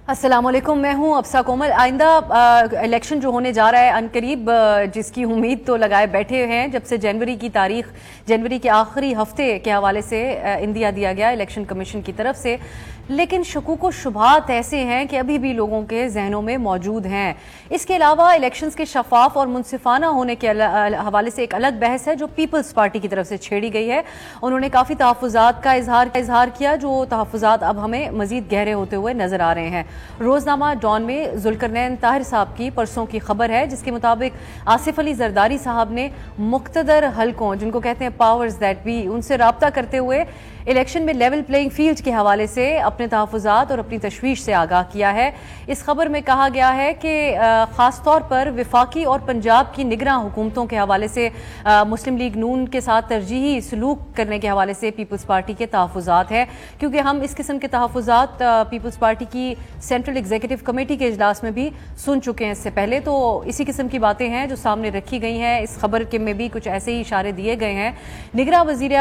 السلام علیکم، میں ہوں افسا کومل۔ آئندہ الیکشن جو ہونے جا رہا ہے عنقریب، جس کی امید تو لگائے بیٹھے ہیں جب سے جنوری کے آخری ہفتے کے حوالے سے اندیا دیا گیا الیکشن کمیشن کی طرف سے، لیکن شکوک و شبہات ایسے ہیں کہ ابھی بھی لوگوں کے ذہنوں میں موجود ہیں۔ اس کے علاوہ الیکشنز کے شفاف اور منصفانہ ہونے کے حوالے سے ایک الگ بحث ہے جو پیپلز پارٹی کی طرف سے چھیڑی گئی ہے۔ انہوں نے کافی تحفظات کا اظہار کیا، جو تحفظات اب ہمیں مزید گہرے ہوتے ہوئے نظر آ رہے ہیں۔ روزنامہ ڈان میں ذوالقرنین طاہر صاحب کی پرسوں کی خبر ہے، جس کے مطابق آصف علی زرداری صاحب نے مقتدر حلقوں، جن کو کہتے ہیں پاورز دیٹ بی، ان سے رابطہ کرتے ہوئے الیکشن میں لیول پلینگ فیلڈ کے حوالے سے اپنے تحفظات اور اپنی تشویش سے آگاہ کیا ہے۔ اس خبر میں کہا گیا ہے کہ خاص طور پر وفاقی اور پنجاب کی نگراں حکومتوں کے حوالے سے مسلم لیگ نون کے ساتھ ترجیحی سلوک کرنے کے حوالے سے پیپلز پارٹی کے تحفظات ہیں، کیونکہ ہم اس قسم کے تحفظات پیپلز پارٹی کی سینٹرل ایگزیکٹو کمیٹی کے اجلاس میں بھی سن چکے ہیں اس سے پہلے، تو اسی قسم کی باتیں ہیں جو سامنے رکھی گئی ہیں۔ اس خبر کے میں بھی کچھ ایسے ہی اشارے دیے گئے ہیں۔ نگراں وزیر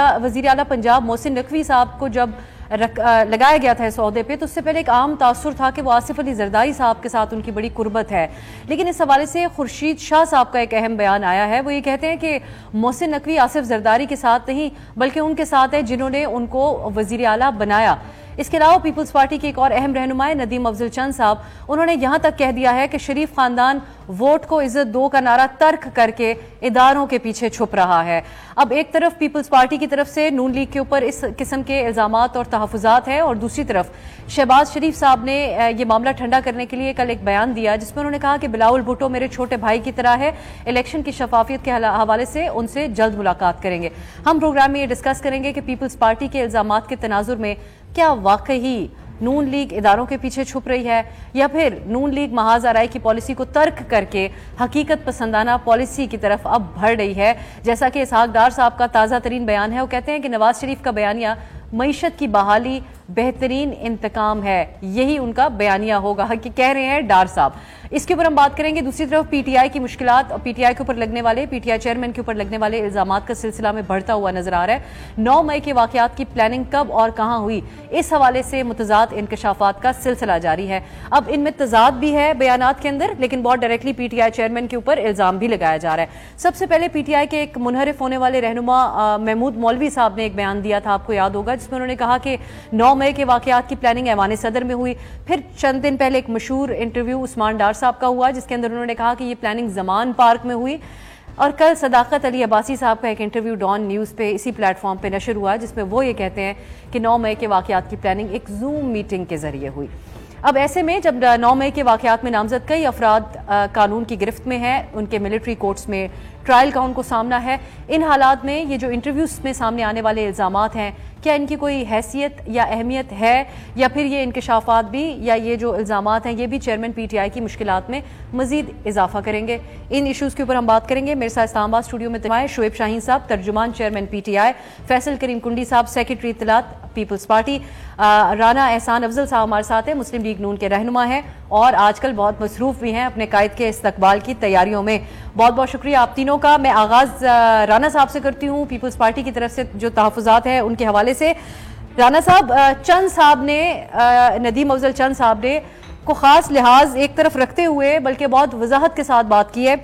اعلیٰ پنجاب محسن نقوی صاحب کو جب لگایا گیا تھا اس عہدے پہ، تو اس سے پہلے ایک عام تاثر تھا کہ وہ آصف علی زرداری صاحب کے ساتھ ان کی بڑی قربت ہے، لیکن اس حوالے سے خورشید شاہ صاحب کا ایک اہم بیان آیا ہے۔ وہ یہ کہتے ہیں کہ محسن نقوی آصف زرداری کے ساتھ نہیں بلکہ ان کے ساتھ ہے جنہوں نے ان کو وزیر اعلیٰ بنایا۔ اس کے علاوہ پیپلز پارٹی کے ایک اور اہم رہنما ندیم افضل چند صاحب، انہوں نے یہاں تک کہہ دیا ہے کہ شریف خاندان ووٹ کو عزت دو کا نعرہ ترک کر کے اداروں کے پیچھے چھپ رہا ہے۔ اب ایک طرف پیپلز پارٹی کی طرف سے نون لیگ کے اوپر اس قسم کے الزامات اور تحفظات ہیں، اور دوسری طرف شہباز شریف صاحب نے یہ معاملہ ٹھنڈا کرنے کے لیے کل ایک بیان دیا، جس میں انہوں نے کہا کہ بلاول بھٹو میرے چھوٹے بھائی کی طرح ہے، الیکشن کی شفافیت کے حوالے سے ان سے جلد ملاقات کریں گے۔ ہم پروگرام میں یہ ڈسکس کریں گے کہ پیپلز پارٹی کے الزامات کے تناظر میں کیا واقعی نون لیگ اداروں کے پیچھے چھپ رہی ہے، یا پھر نون لیگ محاذ آرائی کی پالیسی کو ترک کر کے حقیقت پسندانہ پالیسی کی طرف اب بڑھ رہی ہے۔ جیسا کہ اسحاق ڈار صاحب کا تازہ ترین بیان ہے، وہ کہتے ہیں کہ نواز شریف کا بیانیہ معیشت کی بحالی بہترین انتقام ہے، یہی ان کا بیانیہ ہوگا کہ کہہ رہے ہیں ڈار صاحب۔ اس کے اوپر ہم بات کریں گے۔ دوسری طرف پی ٹی آئی کی مشکلات اور پی ٹی آئی کے اوپر لگنے والے، پی ٹی آئی چیئرمین کے اوپر لگنے والے الزامات کا سلسلہ میں بڑھتا ہوا نظر آ رہا ہے۔ 9 مئی کے واقعات کی پلاننگ کب اور کہاں ہوئی، اس حوالے سے متضاد انکشافات کا سلسلہ جاری ہے۔ اب ان میں تضاد بھی ہے بیانات کے اندر، لیکن بہت directly P T I chairman کے اوپر الزام بھی لگایا جا رہا ہے۔ سب سے پہلے پی ٹی آئی کے ایک منحرف ہونے والے رہنما محمود مولوی صاحب نے ایک بیان دیا تھا، آپ کو یاد ہوگا، جس میں انہوں نے کہا کہ 9 مئی کے واقعات کی پلاننگ ایوان صدر میں ہوئی۔ پھر چند دن پہلے ایک مشہور انٹرویو عثمان ڈار صاحب کا ہوا، جس کے اندر انہوں نے کہا کہ یہ پلاننگ زمان پارک میں ہوئی۔ اور کل صداقت علی عباسی صاحب کا ایک انٹرویو ڈان نیوز پہ اسی پلیٹ فارم پہ نشر ہوا، جس میں وہ یہ کہتے ہیں کہ 9 مئی کے واقعات کی پلاننگ ایک زوم میٹنگ کے ذریعے ہوئی۔ اب ایسے میں جب 9 مئی کے واقعات میں نامزد کئی افراد قانون کی گرفت میں ہیں، ان کے ملٹری کورٹس میں ٹرائل کا ان کو سامنا ہے، ان حالات میں یہ جو انٹرویوز میں سامنے آنے والے الزامات ہیں، کیا ان کی کوئی حیثیت یا اہمیت ہے، یا پھر یہ انکشافات بھی یا یہ جو الزامات ہیں یہ بھی چیئرمین پی ٹی آئی کی مشکلات میں مزید اضافہ کریں گے؟ ان ایشوز کے اوپر ہم بات کریں گے۔ میرے ساتھ اسلام آباد اسٹوڈیو میں تشریف شعیب شاہین صاحب، ترجمان chairman P T I, Faisal Karim Kundi sahib, secretary اطلاعات پیپلز پارٹی، رانا احسان افضل صاحب ہمارے ساتھ ہیں، مسلم لیگ نون کے رہنما ہیں اور آج کل بہت مصروف بھی ہیں اپنے قائد کے استقبال کی تیاریوں میں۔ بہت بہت شکریہ آپ تینوں کا۔ میں آغاز رانا صاحب سے کرتی ہوں، پیپلز پارٹی کی طرف سے جو تحفظات ہیں ان کے حوالے سے۔ رانا صاحب، چند صاحب نے، ندیم افضل چند صاحب نے کو خاص لحاظ ایک طرف رکھتے ہوئے بلکہ بہت وضاحت کے ساتھ بات کی ہے۔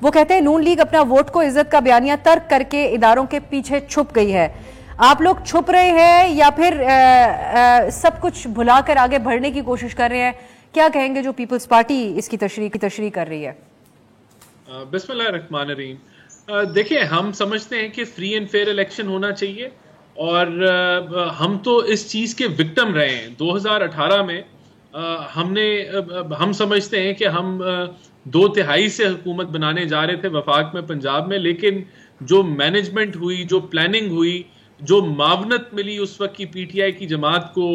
وہ کہتے ہیں نون لیگ اپنا ووٹ کو عزت کا بیانیہ ترک کر کے اداروں کے پیچھے چھپ گئی ہے۔ آپ لوگ چھپ رہے ہیں یا پھر سب کچھ بھلا کر آگے بڑھنے کی کوشش کر رہے ہیں؟ کیا کہیں گے جو پیپلز پارٹی اس کی تشریح کر رہی ہے؟ بسم اللہ الرحمن الرحیم۔ دیکھیں، ہم سمجھتے ہیں کہ فری اینڈ فیئر الیکشن ہونا چاہیے، اور ہم تو اس چیز کے وکٹم رہے ہیں۔ 2018 میں ہم سمجھتے ہیں کہ ہم 2/3 سے حکومت بنانے جا رہے تھے وفاق میں، پنجاب میں، لیکن جو مینجمنٹ ہوئی، جو پلاننگ ہوئی، جو معاونت ملی اس وقت کی پی ٹی آئی کی جماعت کو،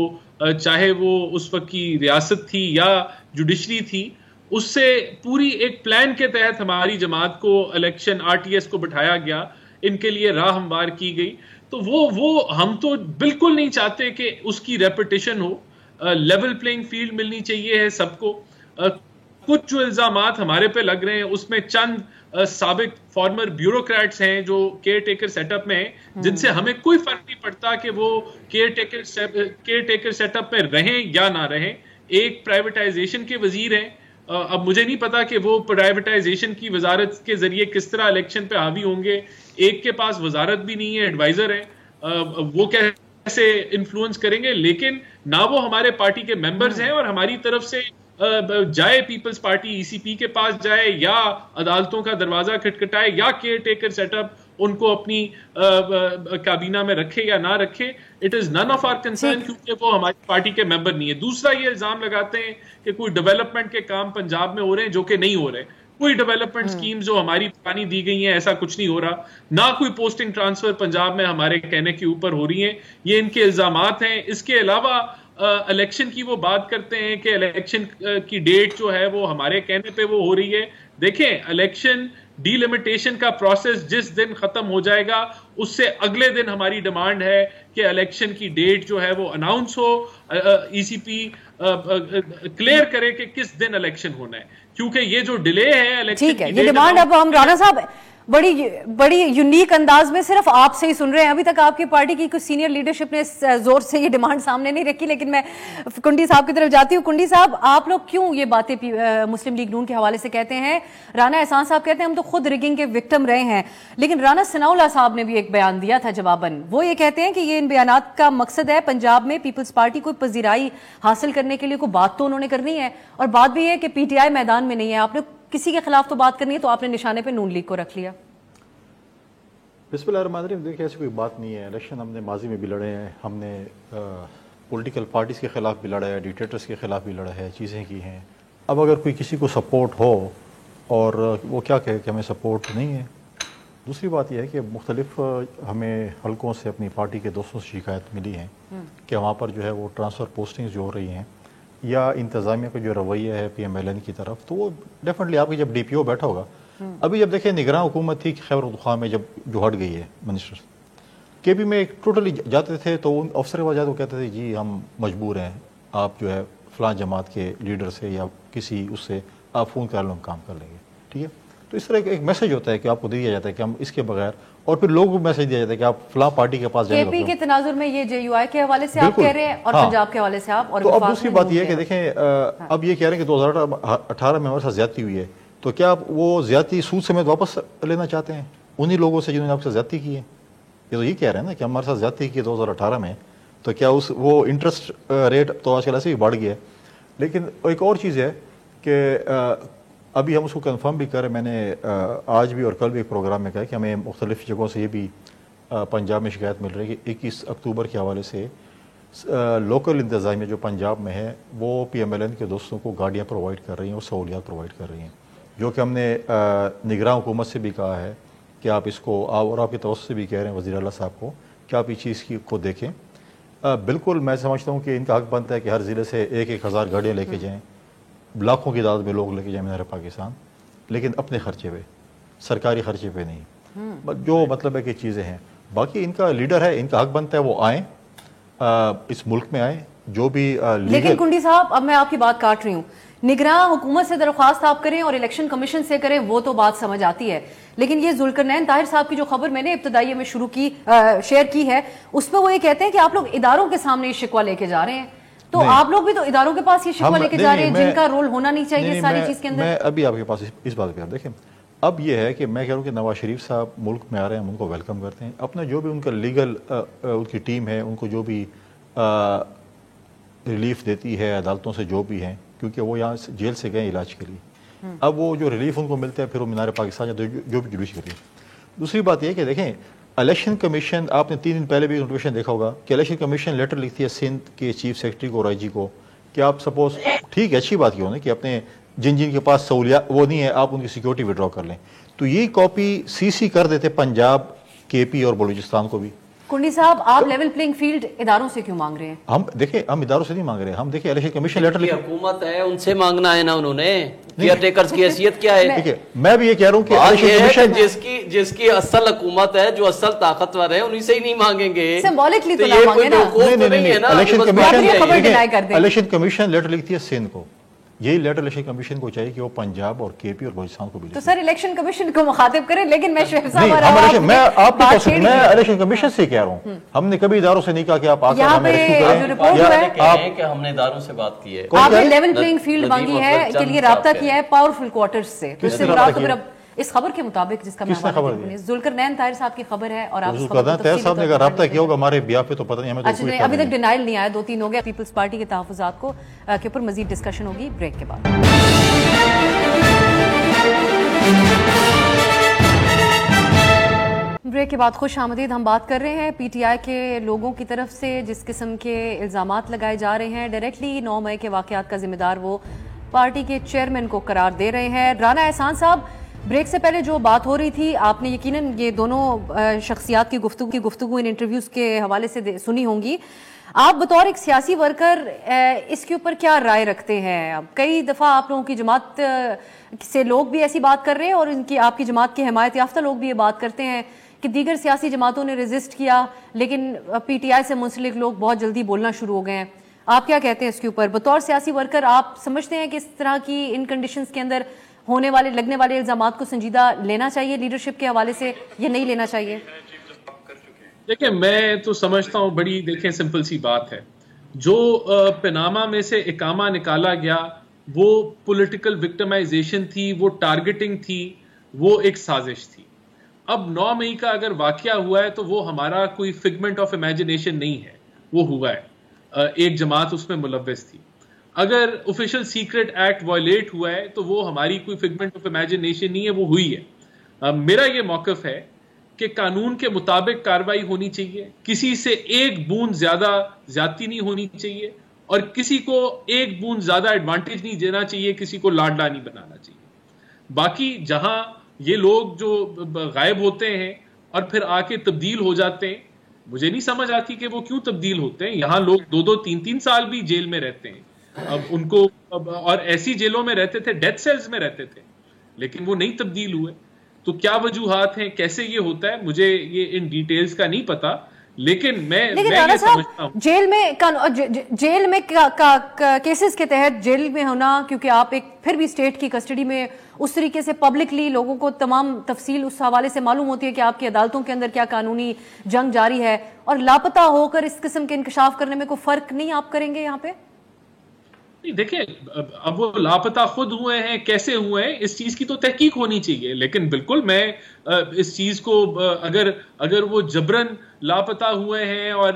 چاہے وہ اس وقت کی ریاست تھی یا جوڈیشری تھی، اس سے پوری ایک پلان کے تحت ہماری جماعت کو الیکشن RTS کو بٹھایا گیا، ان کے لیے راہ ہموار کی گئی۔ تو وہ ہم تو بالکل نہیں چاہتے کہ اس کی ریپیٹیشن ہو۔ لیول پلینگ فیلڈ ملنی چاہیے ہے سب کو۔ کچھ جو الزامات ہمارے پہ لگ رہے ہیں اس میں چند سابق فارمر بیوروکریٹس ہیں جو کیئر ٹیکر سیٹ اپ میں ہیں، جن سے ہمیں کوئی فرق نہیں پڑتا کہ وہ کیئر ٹیکر سیٹ اپ میں رہیں یا نہ رہیں، ایک پرائیویٹائزیشن کے وزیر ہیں. اب مجھے نہیں پتا کہ وہ پرائیویٹائزیشن کی وزارت کے ذریعے کس طرح الیکشن پہ حاوی ہوں گے. ایک کے پاس وزارت بھی نہیں ہے, ایڈوائزر ہے, وہ کیسے انفلوئنس کریں گے؟ لیکن نہ وہ ہمارے پارٹی کے ممبرز ہیں, اور ہماری طرف سے جائے پیپلز پارٹی ای سی پی کے پاس جائے, یا عدالتوں کا دروازہ کھٹکھٹائے, یا کیئر ٹیکر سیٹ اپ ان کو اپنی کابینہ میں رکھے یا نہ رکھے, it is none of are concern, کیونکہ وہ ہماری پارٹی کے ممبر نہیں ہے. دوسرا یہ الزام لگاتے ہیں کہ کوئی ڈیولپمنٹ کے کام پنجاب میں ہو رہے ہیں, جو کہ نہیں ہو رہے. کوئی ڈیولپمنٹ سکیم جو ہماری پرانی دی گئی ہیں ایسا کچھ نہیں ہو رہا, نہ کوئی پوسٹنگ ٹرانسفر پنجاب میں ہمارے کہنے کے اوپر ہو رہی ہیں. یہ ان کے الزامات ہیں. اس کے علاوہ الیکشن کی وہ بات کرتے ہیں کہ الیکشن کی ڈیٹ جو ہے وہ ہمارے کہنے پہ وہ ہو رہی ہے. دیکھیں, الیکشن ڈی لمیٹیشن کا پروسیس جس دن ختم ہو جائے گا اس سے اگلے دن ہماری ڈیمانڈ ہے کہ الیکشن کی ڈیٹ جو ہے وہ اناؤنس ہو, ای سی پی کلیئر کرے کہ کس دن الیکشن ہونا ہے, کیونکہ یہ جو ڈیلے ہے الیکشن ٹھیک ہے, یہ ڈیمانڈ اب ہم رانا صاحب بڑی یونیک انداز میں صرف آپ سے ہی سن رہے ہیں. ابھی تک آپ کی پارٹی کی کچھ سینئر لیڈرشپ نے زور سے یہ ڈیمانڈ سامنے نہیں رکھی, لیکن میں کنڈی صاحب کی طرف جاتی ہوں. کنڈی صاحب, آپ لوگ کیوں یہ باتیں مسلم لیگ نون کے حوالے سے کہتے ہیں؟ رانا احسان صاحب کہتے ہیں ہم تو خود ریگنگ کے وکٹم رہے ہیں, لیکن رانا ثناء اللہ صاحب نے بھی ایک بیان دیا تھا جواباً. وہ یہ کہتے ہیں کہ یہ ان بیانات کا مقصد ہے پنجاب میں پیپلز پارٹی کو پذیرائی حاصل کرنے کے لیے کوئی بات تو انہوں نے کرنی ہے, اور بات بھی ہے کہ پی ٹی آئی میدان میں نہیں ہے. آپ نے کسی کے خلاف تو بات کرنی ہے, تو آپ نے نشانے پہ نون لیگ کو رکھ لیا. بسم اللہ الرحمن الرحیم. دیکھیں, ایسی کوئی بات نہیں ہے. الیکشن ہم نے ماضی میں بھی لڑے ہیں, ہم نے پولیٹیکل پارٹیز کے خلاف بھی لڑا ہے, ڈکٹیٹرز کے خلاف بھی لڑا ہے, چیزیں کی ہیں. اب اگر کوئی کسی کو سپورٹ ہو اور وہ کیا کہے کہ ہمیں سپورٹ نہیں ہے. دوسری بات یہ ہے کہ مختلف ہمیں حلقوں سے اپنی پارٹی کے دوستوں سے شکایت ملی ہیں کہ وہاں پر جو ہے وہ ٹرانسفر پوسٹنگز جو ہو رہی ہیں, یا انتظامیہ کا جو رویہ ہے پی ایم ایل این کی طرف, تو وہ ڈیفینیٹلی آپ کی جب ڈی پی او بیٹھا ہوگا, ابھی جب دیکھیں نگراں حکومت تھی خیبر پختونخوا میں جب جو ہٹ گئی ہے منسٹر کے پی میں ٹوٹلی جاتے تھے, تو ان افسر کے پاس جاتے وہ کہتے تھے جی ہم مجبور ہیں, آپ جو ہے فلاں جماعت کے لیڈر سے یا کسی اس سے آپ فون کر لیں, ہم کام کر لیں گے, ٹھیک ہے. تو اس طرح ایک میسج ہوتا ہے کہ آپ کو دیا جاتا ہے کہ ہم اس کے بغیر, اور پھر لوگوں کو میسج دیا جاتا ہے کہ آپ فلاں پارٹی کے پاس جائیں. کے پی کے تناظر میں یہ جے یو آئی کے حوالے سے آپ کہہ رہے ہیں, اور پنجاب کے حوالے سے آپ, اور تو اب دوسری بات یہ ہے کہ دیکھیں, اب یہ کہہ رہے ہیں کہ 2018 میں ہمارے ساتھ زیادتی ہوئی ہے, تو کیا آپ وہ زیادتی سود سمیت واپس لینا چاہتے ہیں انہی لوگوں سے جنہوں نے آپ سے زیادتی کی ہے؟ یہ تو یہ کہہ رہے ہیں نا کہ ہمارے ساتھ زیادتی کی 2018 میں, تو کیا وہ انٹرسٹ ریٹ تو آج کل ایسے بھی بڑھ گیا ہے. لیکن ایک اور چیز ہے کہ ابھی ہم اس کو کنفرم بھی کریں, میں نے آج بھی اور کل بھی ایک پروگرام میں کہا کہ ہمیں مختلف جگہوں سے یہ بھی پنجاب میں شکایت مل رہی ہے کہ 21 اکتوبر کے حوالے سے لوکل انتظامیہ جو پنجاب میں ہے وہ پی ایم ایل این کے دوستوں کو گاڑیاں پرووائڈ کر رہی ہیں اور سہولیات پرووائڈ کر رہی ہیں, جو کہ ہم نے نگراں حکومت سے بھی کہا ہے کہ آپ اس کو, اور آپ کے توسط سے بھی کہہ رہے ہیں وزیر اعلیٰ صاحب کو کہ آپ اس چیز کو دیکھیں. بالکل میں سمجھتا ہوں کہ ان کا حق بنتا ہے کہ ہر ضلع سے 1,000 گاڑیاں لے کے جائیں, لاکھوں کی تعداد میں لوگ لے کے جائیں مینار پاکستان, لیکن اپنے خرچے پہ, سرکاری خرچے پہ نہیں. جو مطلب ہے کہ چیزیں ہیں, باقی ان کا لیڈر ہے, ان کا حق بنتا ہے وہ آئیں, اس ملک میں آئیں, جو بھی. لیکن کنڈی صاحب, اب میں آپ کی بات کاٹ رہی ہوں, نگراں حکومت سے درخواست آپ کریں اور الیکشن کمیشن سے کریں وہ تو بات سمجھ آتی ہے, لیکن یہ ذوالقرنین طاہر صاحب کی جو خبر میں نے ابتدائیے میں شیئر کی ہے, اس میں وہ یہ کہتے ہیں کہ آپ لوگ اداروں کے سامنے یہ شکوہ لے کے جا رہے ہیں, تو آپ لوگ بھی تو اداروں کے پاس یہ شکوہ لے کے جا رہے ہیں جن کا رول ہونا نہیں چاہیے ساری چیز کے اندر. میں ابھی آپ کے پاس اس بات پہ دیکھیں, اب یہ ہے کہ میں کہہ رہا ہوں کہ نواز شریف صاحب ملک میں آ رہے ہیں, ہم ان کو ویلکم کرتے ہیں. اپنا جو بھی ان کا لیگل ان کی ٹیم ہے, ان کو جو بھی ریلیف دیتی ہے عدالتوں سے جو بھی ہیں, کیونکہ وہ یہاں جیل سے گئے علاج کے لیے, اب وہ جو ریلیف ان کو ملتا ہے پھر وہ مینار پاکستان جاتے جو بھی جلوس کریے. دوسری بات یہ کہ دیکھیں, الیکشن کمیشن, آپ نے 3 دن پہلے بھی نوٹیفیکیشن دیکھا ہوگا کہ الیکشن کمیشن لیٹر لکھتی ہے سندھ کے چیف سیکرٹری کو اور آئی جی کو کہ آپ سپوز, ٹھیک ہے اچھی بات کی ہونے کہ اپنے جن کے پاس سہولیات وہ نہیں ہے آپ ان کی سیکیورٹی وڈرا کر لیں, تو یہ کاپی سی کر دیتے پنجاب, کے پی اور بلوچستان کو بھی. کنڈی صاحب, آپ لیول پلینگ فیلڈ اداروں سے کیوں مانگ رہے ہیں؟ ہم دیکھیں, ہم اداروں سے نہیں مانگ رہے, ہم دیکھیں الیکشن کمیشن لیٹر لکھی حکومت ہے ان سے مانگنا ہے نا, انہوں نے کیئر ٹیکرز کی حیثیت کیا ہے. ٹھیک ہے, میں بھی یہ کہہ رہا ہوں کہ الیکشن کمیشن جس کی اصل حکومت ہے, جو اصل طاقتور ہے, انہی سے ہی نہیں مانگیں گے. سمبولکلی تو نہ مانگیں نا. الیکشن کمیشن لیٹر لکھتی ہے سندھ کو, یہی لیٹر الیکشن کمیشن کو چاہیے کہ وہ پنجاب اور کے پی اور بلوچستان کو بھی تو سر الیکشن کمیشن کو مخاطب کریں، لیکن میں شعیب صاحب میں الیکشن کمیشن سے کہہ رہا ہوں، ہم نے کبھی اداروں سے نہیں کہا کہ آپ آ کر ہمیں ریسکیو کریں، کہ ہم نے اداروں سے بات کی ہے، آپ نے لیول پلینگ فیلڈ مانگی ہے کے لیے رابطہ کیا ہے پاورفل کوارٹرز سے، اس سے مراد تو پھر اب اس خبر کے مطابق جس کا میں حوالہ ذوالقرنین طاہر صاحب کی خبر ہے، اور آپ طاہر صاحب نے اگر رابطہ کیا ہوگا ہمارے بیاہ پہ تو پتہ نہیں، ہمیں تو اچھا ابھی تک ڈینائل نہیں آیا، 2-3 ہو گیا۔ پیپلز پارٹی کے تحفظات کو کے اوپر مزید ڈسکشن ہوگی بریک کے بعد۔ بریک کے بعد خوش آمدید، ہم بات کر رہے ہیں پی ٹی آئی کے لوگوں کی طرف سے جس قسم کے الزامات لگائے جا رہے ہیں، ڈائریکٹلی 9 مئی کے واقعات کا ذمہ دار وہ پارٹی کے چیئرمین کو قرار دے رہے ہیں۔ رانا احسان صاحب، بریک سے پہلے جو بات ہو رہی تھی آپ نے یقیناً یہ دونوں شخصیات کی گفتگو ان انٹرویوز کے حوالے سے سنی ہوں گی، آپ بطور ایک سیاسی ورکر اس کے اوپر کیا رائے رکھتے ہیں؟ کئی دفعہ آپ لوگوں کی جماعت سے لوگ بھی ایسی بات کر رہے ہیں اور آپ کی جماعت کے حمایت یافتہ لوگ بھی یہ بات کرتے ہیں کہ دیگر سیاسی جماعتوں نے ریزسٹ کیا لیکن پی ٹی آئی سے منسلک لوگ بہت جلدی بولنا شروع ہو گئے ہیں، آپ کیا کہتے ہیں اس کے اوپر؟ بطور سیاسی ورکر آپ سمجھتے ہیں کہ اس طرح کی ان کنڈیشنز کے اندر لگنے والے الزامات کو سنجیدہ لینا چاہیے لیڈرشپ کے حوالے سے یا نہیں لینا چاہیے؟ دیکھیں میں تو سمجھتا ہوں بڑی سمپل سی بات ہے، جو پاناما میں سے اقامہ نکالا گیا وہ پولیٹیکل وکٹمائزیشن تھی، وہ ٹارگیٹنگ تھی، وہ ایک سازش تھی۔ اب 9 مئی کا اگر واقعہ ہوا ہے تو وہ ہمارا کوئی فگمنٹ آف امیجنیشن نہیں ہے، وہ ہوا ہے، ایک جماعت اس میں ملوث تھی۔ اگر آفیشل سیکرٹ ایکٹ وائلیٹ ہوا ہے تو وہ ہماری کوئی فگمنٹ آف امیجنیشن نہیں ہے، وہ ہوئی ہے۔ میرا یہ موقف ہے کہ قانون کے مطابق کارروائی ہونی چاہیے، کسی سے ایک بوند زیادہ زیادتی نہیں ہونی چاہیے اور کسی کو ایک بوند زیادہ ایڈوانٹیج نہیں دینا چاہیے، کسی کو لاڈلا نہیں بنانا چاہیے۔ باقی جہاں یہ لوگ جو غائب ہوتے ہیں اور پھر آ کے تبدیل ہو جاتے ہیں، مجھے نہیں سمجھ آتی کہ وہ کیوں تبدیل ہوتے ہیں۔ یہاں لوگ 2-2 3-3 سال بھی جیل میں رہتے ہیں، اب ان کو اور ایسی جیلوں میں رہتے تھے، ڈیتھ سیلز میں رہتے تھے، لیکن وہ نہیں تبدیل ہوئے۔ تو کیا وجوہات ہیں، کیسے یہ ہوتا ہے، مجھے یہ ان ڈیٹیلز کا نہیں پتا، لیکن میں یہ سمجھتا ہوں جیل میں کیسز کے تحت جیل میں ہونا، کیونکہ آپ ایک پھر بھی اسٹیٹ کی کسٹڈی میں اس طریقے سے پبلکلی لوگوں کو تمام تفصیل اس حوالے سے معلوم ہوتی ہے کہ آپ کی عدالتوں کے اندر کیا قانونی جنگ جاری ہے، اور لاپتہ ہو کر اس قسم کے انکشاف کرنے میں کوئی فرق نہیں آپ کریں گے یہاں پہ؟ دیکھیں اب وہ لاپتہ خود ہوئے ہیں، کیسے ہوئے ہیں، اس چیز کی تو تحقیق ہونی چاہیے، لیکن بالکل میں اس چیز کو اگر وہ جبرن لاپتہ ہوئے ہیں اور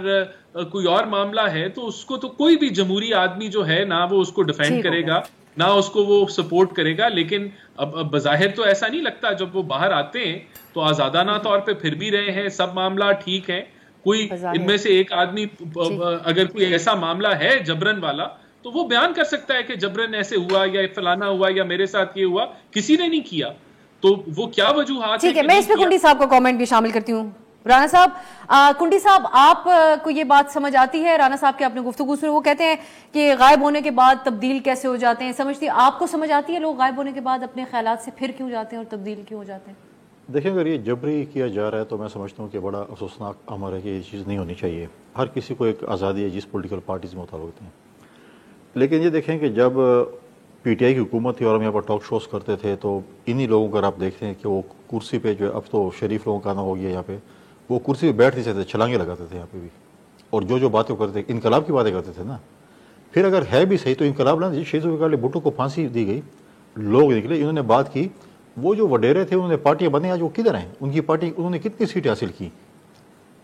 کوئی اور معاملہ ہے تو اس کو تو کوئی بھی جمہوری آدمی جو ہے نہ وہ اس کو ڈیفینڈ کرے گا نہ اس کو وہ سپورٹ کرے گا، لیکن اب بظاہر تو ایسا نہیں لگتا، جب وہ باہر آتے ہیں تو آزادانہ طور پہ پھر بھی رہے ہیں، سب معاملہ ٹھیک ہے، کوئی ان میں سے ایک آدمی اگر کوئی ایسا معاملہ ہے جبرن والا تو وہ بیان کر سکتا ہے کہ جبرن ایسے ہوا یا فلانا ہوا یا میرے ساتھ یہ ہوا، کسی نے نہیں کیا، تو وہ کیا وجوہات؟ ٹھیک ہے، میں اس پہ کنڈی صاحب کا کامنٹ بھی شامل کرتی ہوں۔ رانا صاحب، کنڈی صاحب آپ کو یہ بات سمجھ آتی ہے؟ رانا صاحب کے اپنے گفتگو سے وہ کہتے ہیں کہ غائب ہونے کے بعد تبدیل کیسے ہو جاتے ہیں، سمجھتی آپ کو سمجھ آتی ہے لوگ غائب ہونے کے بعد اپنے خیالات سے پھر کیوں جاتے ہیں اور تبدیل کیوں ہو جاتے ہیں؟ دیکھیں اگر یہ جبری کیا جا رہا ہے تو میں سمجھتا ہوں کہ بڑا افسوسناک امر ہے کہ یہ چیز نہیں ہونی چاہیے، ہر کسی کو ایک آزادی ہے جس پولیٹیکل پارٹی سے متعلق ہیں، لیکن یہ دیکھیں کہ جب پی ٹی آئی کی حکومت تھی اور ہم یہاں پر ٹاک شوز کرتے تھے تو انہی لوگوں کو اگر آپ دیکھتے ہیں کہ وہ کرسی پہ جو اب تو شریف لوگوں کا آنا ہو گیا یہاں پہ، وہ کرسی پہ بیٹھ نہیں سکتے، چھلانگیں لگاتے تھے یہاں پہ بھی، اور جو باتیں کرتے تھے انقلاب کی باتیں کرتے تھے نا، پھر اگر ہے بھی صحیح تو انقلاب نہ شہید ذوالفقار بھٹو کو پھانسی دی گئی، لوگ نکلے، انہوں نے بات کی، وہ جو وڈیرے تھے انہوں نے پارٹیاں بنی، آج وہ کدھر ہیں؟ ان کی پارٹی انہوں نے کتنی سیٹیں حاصل کی؟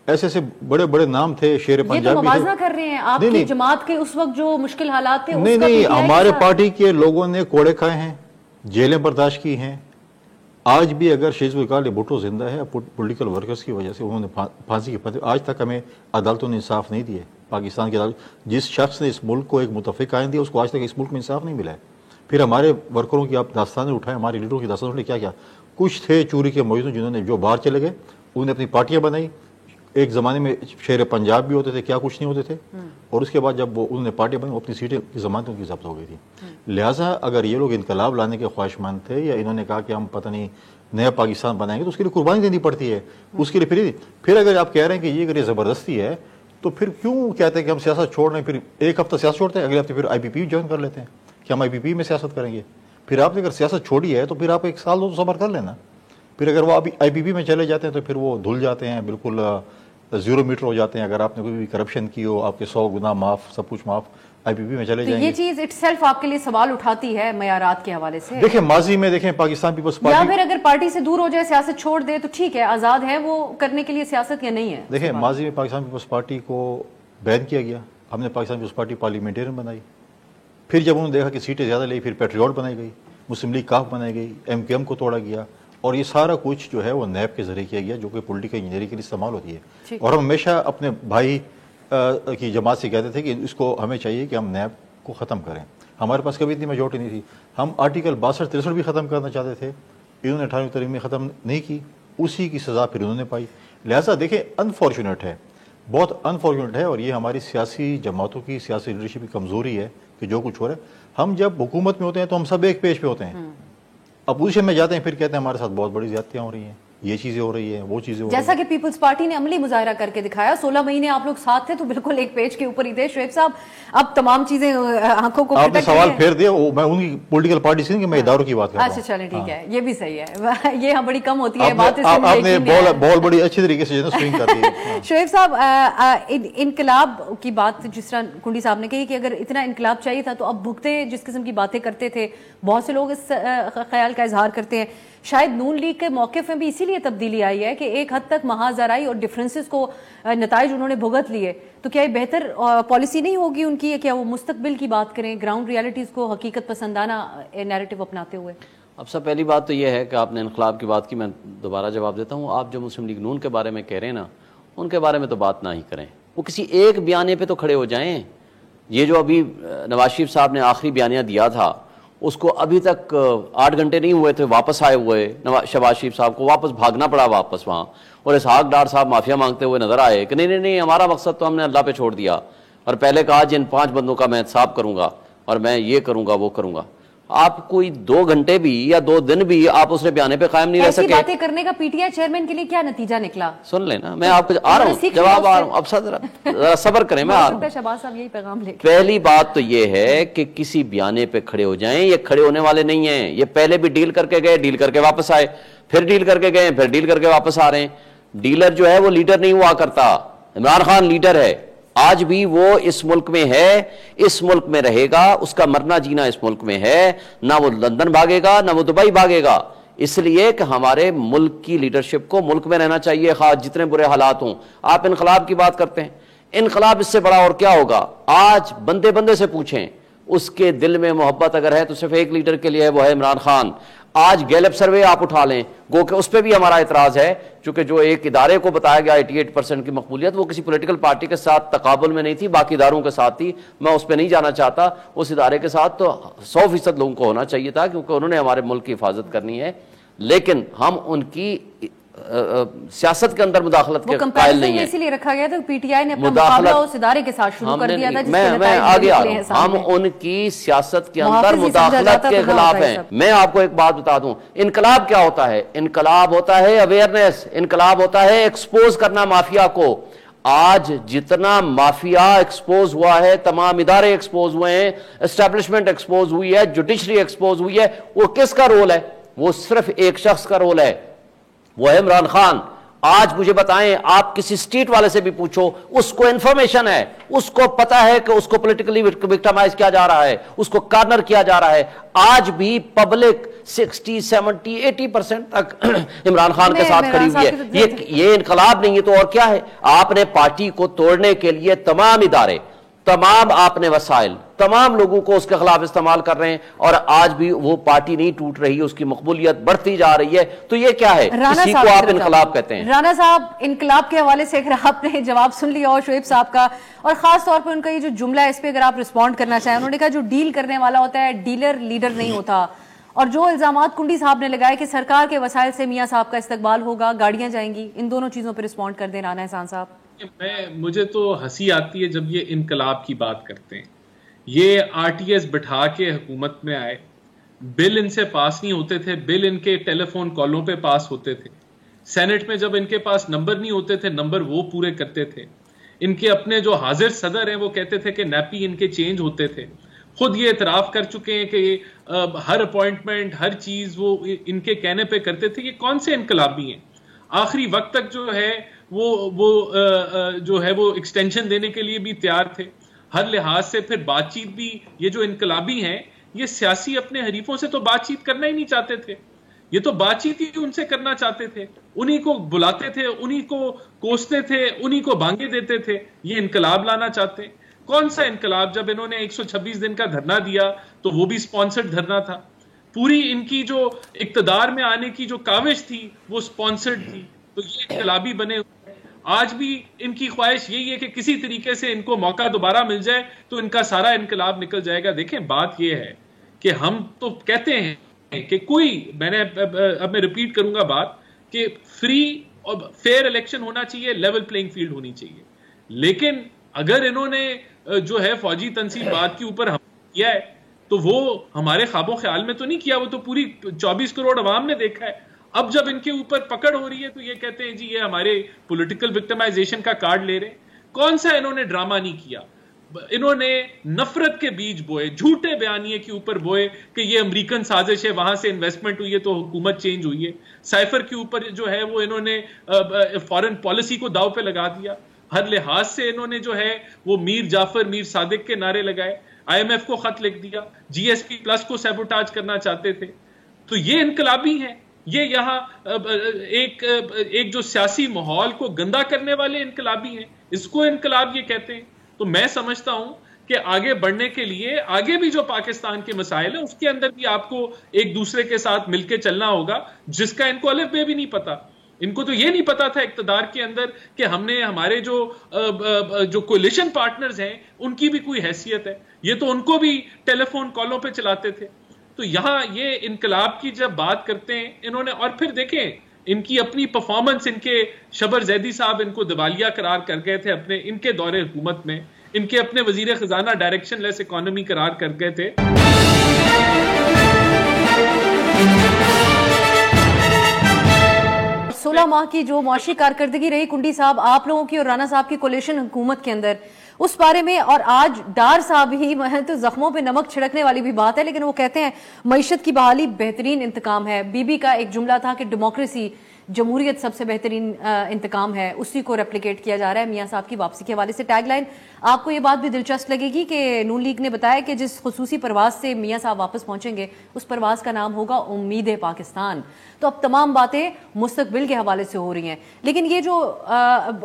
ایسے ایسے بڑے بڑے نام تھے، شیر پنجاب بھی تھے۔ یہ تو موازنہ کر رہے ہیں آپ کی جماعت کے اس وقت جو مشکل حالات تھے، نہیں ہمارے پارٹی کے لوگوں نے کوڑے کھائے ہیں، جیلیں برداشت کی ہیں، آج بھی اگر شہید ذوالفقار بھٹو زندہ ہے پولیٹیکل ورکرز کی وجہ سے انہوں نے پھانسی کی آج تک ہمیں عدالتوں نے انصاف نہیں دیے، پاکستان کی عدالت جس شخص نے اس ملک کو ایک متفق قائم دیا اس کو آج تک اس ملک میں انصاف نہیں ملا ہے۔ پھر ہمارے ورکروں کی آپ داستانیں اٹھائیں، ہمارے لیڈروں کی داستانیں اٹھائیں، کیا کچھ تھے چوری کے مجرم جنہوں نے جو باہر چلے گئے، انہوں نے اپنی پارٹیاں بنائی، ایک زمانے میں شیر پنجاب بھی ہوتے تھے، کیا کچھ نہیں ہوتے تھے، اور اس کے بعد جب وہ انہوں نے پارٹی بنی اپنی سیٹیں کی ضمانتوں کی ضبط ہو گئی تھی۔ لہٰذا اگر یہ لوگ انقلاب لانے کے خواہش مند تھے یا انہوں نے کہا کہ ہم پتہ نہیں نیا پاکستان بنائیں گے تو اس کے لیے قربانی دینی پڑتی ہے، اس کے لیے پھر اگر آپ کہہ رہے ہیں کہ یہ اگر یہ زبردستی ہے تو پھر کیوں کہتے ہیں کہ ہم سیاست چھوڑ رہے ہیں، پھر ایک ہفتہ سیاست چھوڑتے ہیں، اگلے ہفتے پھر آئی پی پی جوائن کر لیتے ہیں، کہ ہم IPP میں سیاست کریں گے. پھر آپ نے اگر سیاست چھوڑی ہے تو پھر آپ 1 سال 2 تو صبر کر لینا. پھر اگر وہ ابھی IPP میں چلے جاتے ہیں تو پھر وہ دھل جاتے ہیں, بالکل 0 میٹر ہو جاتے ہیں. اگر آپ نے کوئی بھی کرپشن کی ہو, آپ کے 100 گنا معاف, سب کچھ معاف, IPP میں چلے جائیں گے. یہ چیز اٹ سیلف آپ کے لیے سوال اٹھاتی ہے معیارات کے حوالے سے. دیکھیں ماضی میں دیکھیں پاکستان پیپلز یا پارٹی, پھر اگر پارٹی سے دور ہو جائے, سیاست چھوڑ دے تو ٹھیک ہے, آزاد ہے وہ کرنے کے لیے سیاست, یا نہیں ہے. دیکھیں ماضی میں پاکستان پیپلز پارٹی کو بین کیا گیا, ہم نے پاکستان پیپلز پارٹی پارلیمنٹرین بنائی. پھر جب انہوں نے دیکھا کہ سیٹیں زیادہ لی, پھر پیٹریوٹ بنائی گئی, مسلم لیگ کاف بنائی گئی, MQM کو توڑا گیا, اور یہ سارا کچھ جو ہے وہ نیب کے ذریعے کیا گیا, جو کہ پولیٹیکل انجینئرنگ کے لیے استعمال ہوتی ہے. اور ہم ہمیشہ اپنے بھائی کی جماعت سے کہتے تھے کہ اس کو ہمیں چاہیے کہ ہم نیب کو ختم کریں. ہمارے پاس کبھی اتنی میجورٹی نہیں تھی. ہم آرٹیکل 62-63 بھی ختم کرنا چاہتے تھے, انہوں نے 18ویں ترمیم میں ختم نہیں کی, اسی کی سزا پھر انہوں نے پائی. لہٰذا دیکھیں انفارچونیٹ ہے, بہت انفارچونیٹ ہے, اور یہ ہماری سیاسی جماعتوں کی سیاسی لیڈرشپ کی کمزوری ہے کہ جو کچھ ہو رہا ہے. ہم جب حکومت میں ہوتے ہیں تو ہم سب ایک پیج پہ ہوتے ہیں, اپوزیشن میں جاتے ہیں پھر کہتے ہیں ہمارے ساتھ بہت بڑی زیادتیاں ہو رہی ہیں, یہ چیزیں ہو رہی ہیں, وہ چیزیں ہو رہی ہیں. جیسا کہ پیپلز پارٹی نے عملی مظاہرہ کر کے دکھایا, 16 مہینے آپ لوگ ساتھ تھے تو بالکل ایک پیج کے اوپر ہی تھے. شعیب صاحب اب تمام چیزیں آنکھوں کو آپ نے سوال پھیر دیا, میں ان کی پولیٹیکل پارٹی سے نہیں کہ میں اداروں کی بات کر رہا ہوں. اچھا چلیں ٹھیک ہے, یہ بھی صحیح ہے, یہ بڑی کم ہوتی ہے بات. آپ نے بال بڑی اچھی طریقے سے سوئنگ کر دی. شعیب صاحب انقلاب کی بات جس طرح کنڈی صاحب نے کہی کہ اگر اتنا انقلاب چاہیے تھا تو اب بھگتے جس قسم کی باتیں کرتے تھے, بہت سے لوگ اس خیال کا اظہار کرتے ہیں شاید نون لیگ کے موقف میں بھی اسی لیے تبدیلی آئی ہے کہ ایک حد تک محاذ آرائی اور ڈفرینسز کو نتائج انہوں نے بھگت لیے. تو کیا یہ بہتر پالیسی نہیں ہوگی ان کی, کیا وہ مستقبل کی بات کریں گراؤنڈ ریالٹیز کو حقیقت پسندانہ نیریٹو اپناتے ہوئے؟ اب سب پہلی بات تو یہ ہے کہ آپ نے انقلاب کی بات کی, میں دوبارہ جواب دیتا ہوں. آپ جو مسلم لیگ نون کے بارے میں کہہ رہے ہیں نا, ان کے بارے میں تو بات نہ ہی کریں, وہ کسی ایک بیانیے پہ تو کھڑے ہو جائیں. یہ جو ابھی نواز شریف صاحب نے آخری بیانیہ دیا تھا, اس کو ابھی تک 8 گھنٹے نہیں ہوئے تھے واپس آئے ہوئے شہباز شریف صاحب کو واپس بھاگنا پڑا واپس وہاں, اور اسحاق ڈار صاحب معافیا مانگتے ہوئے نظر آئے کہ نہیں ہمارا مقصد تو ہم نے اللہ پہ چھوڑ دیا, اور پہلے کہا جن 5 بندوں کا میں احتساب کروں گا اور میں یہ کروں گا وہ کروں گا. آپ کوئی 2 گھنٹے بھی یا 2 دن بھی آپ اس نے بیانے پہ قائم نہیں رہ سکے. ایسی باتیں کرنے کا پی ٹی آئی چیئرمین کے لیے کیا نتیجہ نکلا؟ سن لینا, میں آپ کو آ رہا ہوں, جواب آ رہا ہوں, اب ذرا صبر کریں, میں آ رہا ہوں. شہباز صاحب یہی پیغام لے. پہلی بات تو یہ ہے کہ کسی بیانے پہ کھڑے ہو جائیں, یہ کھڑے ہونے والے نہیں ہیں. یہ پہلے بھی ڈیل کر کے گئے, ڈیل کر کے واپس آئے, پھر ڈیل کر کے گئے, پھر ڈیل کر کے واپس آ رہے ہیں. ڈیلر جو ہے وہ لیڈر نہیں ہوا کرتا. عمران خان لیڈر ہے, آج بھی وہ اس ملک میں ہے, اس ملک میں رہے گا, اس کا مرنا جینا اس ملک میں ہے. نہ وہ لندن بھاگے گا نہ وہ دبئی بھاگے گا, اس لیے کہ ہمارے ملک کی لیڈرشپ کو ملک میں رہنا چاہیے خواہ جتنے برے حالات ہوں. آپ انقلاب کی بات کرتے ہیں, انقلاب اس سے بڑا اور کیا ہوگا؟ آج بندے بندے سے پوچھیں, اس کے دل میں محبت اگر ہے تو صرف ایک لیڈر کے لیے ہے, وہ ہے عمران خان. آج گیلپ سروے آپ اٹھا لیں, گو کہ اس پہ بھی ہمارا اعتراض ہے, چونکہ جو ایک ادارے کو بتایا گیا 88% کی مقبولیت, وہ کسی پولیٹیکل پارٹی کے ساتھ تقابل میں نہیں تھی, باقی اداروں کے ساتھ تھی. میں اس پہ نہیں جانا چاہتا. اس ادارے کے ساتھ تو 100% لوگوں کو ہونا چاہیے تھا, کیونکہ انہوں نے ہمارے ملک کی حفاظت کرنی ہے. لیکن ہم ان کی سیاست کے اندر مداخلت کے قائل نہیں ہیں. اسی لیے رکھا گیا تھا پی ٹی آئی نے اپنا مقابلہ اس ادارے کے ساتھ شروع کر دیا تھا, میں آگے آ رہا ہوں. ہم ان کی سیاست کے اندر مداخلت کے خلاف ہیں. میں آپ کو ایک بات بتا دوں, انقلاب کیا ہوتا ہے؟ انقلاب ہوتا ہے اویئرنیس, انقلاب ہوتا ہے ایکسپوز کرنا مافیا کو. آج جتنا مافیا ایکسپوز ہوا ہے, تمام ادارے ایکسپوز ہوئے ہیں, اسٹیبلشمنٹ ایکسپوز ہوئی ہے, جوڈیشری ایکسپوز ہوئی ہے, وہ کس کا رول ہے؟ وہ صرف ایک شخص کا رول ہے, وہ ہے عمران خان. آج مجھے بتائیں, آپ کسی اسٹریٹ والے سے بھی پوچھو, اس کو انفارمیشن ہے, اس کو پتا ہے کہ اس کو پولیٹیکلی وکٹمائز کیا جا رہا ہے, اس کو کارنر کیا جا رہا ہے. آج بھی پبلک 60, 70, 80% تک عمران خان کے ساتھ کھڑی ہوئی ہے. یہ انقلاب نہیں ہے تو اور کیا ہے؟ آپ نے پارٹی کو توڑنے کے لیے تمام ادارے, تمام آپ نے وسائل, تمام لوگوں کو اس کے خلاف استعمال کر رہے ہیں, اور آج بھی وہ پارٹی نہیں ٹوٹ رہی, اس کی مقبولیت بڑھتی جا رہی ہے. تو یہ کیا ہے؟ اسی کو آپ انقلاب کہتے ہیں. رانا صاحب, انقلاب کے حوالے سے اگر آپ نے جواب سن لیا اور شعیب صاحب کا, اور خاص طور پر ان کا یہ جو جملہ ہے اس پہ اگر آپ رسپونڈ کرنا چاہیں. انہوں نے کہا جو ڈیل کرنے والا ہوتا ہے ڈیلر لیڈر نہیں ہوتا, اور جو الزامات کنڈی صاحب نے لگائے کہ سرکار کے وسائل سے میاں صاحب کا استقبال ہوگا, گاڑیاں جائیں گی, ان دونوں چیزوں پہ رسپونڈ کر دیں رانا احسان صاحب. مجھے تو ہنسی آتی ہے جب یہ انقلاب کی بات کرتے ہیں. یہ RTS بٹھا کے حکومت میں آئے, بل ان سے پاس نہیں ہوتے تھے, بل ان کے ٹیلی فون کالوں پہ پاس ہوتے تھے. سینٹ میں جب ان کے پاس نمبر نہیں ہوتے تھے, نمبر وہ پورے کرتے تھے. ان کے اپنے جو حاضر صدر ہیں وہ کہتے تھے کہ نیپی ان کے چینج ہوتے تھے. خود یہ اعتراف کر چکے ہیں کہ ہر اپوائنٹمنٹ ہر چیز وہ ان کے کہنے پہ کرتے تھے. یہ کون سے انقلابی ہیں؟ آخری وقت تک جو ہے وہ ایکسٹینشن دینے کے لیے بھی تیار تھے ہر لحاظ سے. پھر بات چیت بھی یہ جو انقلابی ہیں یہ سیاسی اپنے حریفوں سے تو بات چیت کرنا ہی نہیں چاہتے تھے. یہ تو بات چیت ہی ان سے کرنا چاہتے تھے. انہی کو بلاتے تھے, انہی کو کوستے تھے, انہی کو بانگے دیتے تھے. یہ انقلاب لانا چاہتے ہیں. کون سا انقلاب؟ جب انہوں نے 126 دن کا دھرنا دیا تو وہ بھی سپانسرڈ دھرنا تھا. پوری ان کی جو اقتدار میں آنے کی جو کاوش تھی وہ سپانسرڈ تھی. تو یہ انقلابی بنے ہوئے. آج بھی ان کی خواہش یہی ہے کہ کسی طریقے سے ان کو موقع دوبارہ مل جائے تو ان کا سارا انقلاب نکل جائے گا. دیکھیں بات یہ ہے کہ ہم تو کہتے ہیں کہ میں ریپیٹ کروں گا بات کہ فری اور فیئر الیکشن ہونا چاہیے, لیول پلینگ فیلڈ ہونی چاہیے. لیکن اگر انہوں نے جو ہے فوجی تنصیبات کے اوپر حملہ کیا ہے تو وہ ہمارے خواب و خیال میں تو نہیں کیا, وہ تو پوری 24 کروڑ عوام نے دیکھا ہے. اب جب ان کے اوپر پکڑ ہو رہی ہے تو یہ کہتے ہیں جی یہ ہمارے پولیٹیکل وکٹمائزیشن کا کارڈ لے رہے ہیں. کون سا انہوں نے ڈرامہ نہیں کیا؟ انہوں نے نفرت کے بیج بوئے, جھوٹے بیانیے کے اوپر بوئے کہ یہ امریکن سازش ہے, وہاں سے انویسٹمنٹ ہوئی ہے تو حکومت چینج ہوئی ہے. سائفر کے اوپر جو ہے وہ انہوں نے فارن پالیسی کو داؤ پہ لگا دیا. ہر لحاظ سے انہوں نے جو ہے وہ میر جعفر میر صادق کے نعرے لگائے, IMF کو خط لکھ دیا, GSP پلس کو سیبوٹاج کرنا چاہتے تھے. تو یہ انقلابی ہیں. یہ یہاں ایک جو سیاسی ماحول کو گندا کرنے والے انقلابی ہیں, اس کو انقلاب یہ کہتے ہیں. تو میں سمجھتا ہوں کہ آگے بڑھنے کے لیے آگے بھی جو پاکستان کے مسائل ہیں اس کے اندر بھی آپ کو ایک دوسرے کے ساتھ مل کے چلنا ہوگا, جس کا ان کو الف بے بھی نہیں پتا. ان کو تو یہ نہیں پتا تھا اقتدار کے اندر کہ ہم نے ہمارے جو کولیشن پارٹنرز ہیں ان کی بھی کوئی حیثیت ہے. یہ تو ان کو بھی ٹیلی فون کالوں پہ چلاتے تھے. تو یہاں یہ انقلاب کی جب بات کرتے ہیں انہوں نے, اور پھر دیکھیں ان کی اپنی پرفارمنس, ان کے شبر زیدی صاحب ان کو دیوالیہ قرار کر گئے تھے ان کے دور حکومت میں, ان کے اپنے وزیر خزانہ ڈائریکشن لیس اکانومی قرار کر گئے تھے. 16 ماہ کی جو معاشی کارکردگی رہی کنڈی صاحب آپ لوگوں کی اور رانا صاحب کی کولیشن حکومت کے اندر, اس بارے میں, اور آج ڈار صاحب ہی تو زخموں پہ نمک چھڑکنے والی بھی بات ہے, لیکن وہ کہتے ہیں معیشت کی بحالی بہترین انتقام ہے. بی بی کا ایک جملہ تھا کہ ڈیموکریسی جمہوریت سب سے بہترین انتقام ہے, اسی کو ریپلیکیٹ کیا جا رہا ہے میاں صاحب کی واپسی کے حوالے سے. ٹیگ لائن آپ کو یہ بات بھی دلچسپ لگے گی کہ نون لیگ نے بتایا کہ جس خصوصی پرواز سے میاں صاحب واپس پہنچیں گے اس پرواز کا نام ہوگا امید پاکستان. تو اب تمام باتیں مستقبل کے حوالے سے ہو رہی ہیں. لیکن یہ جو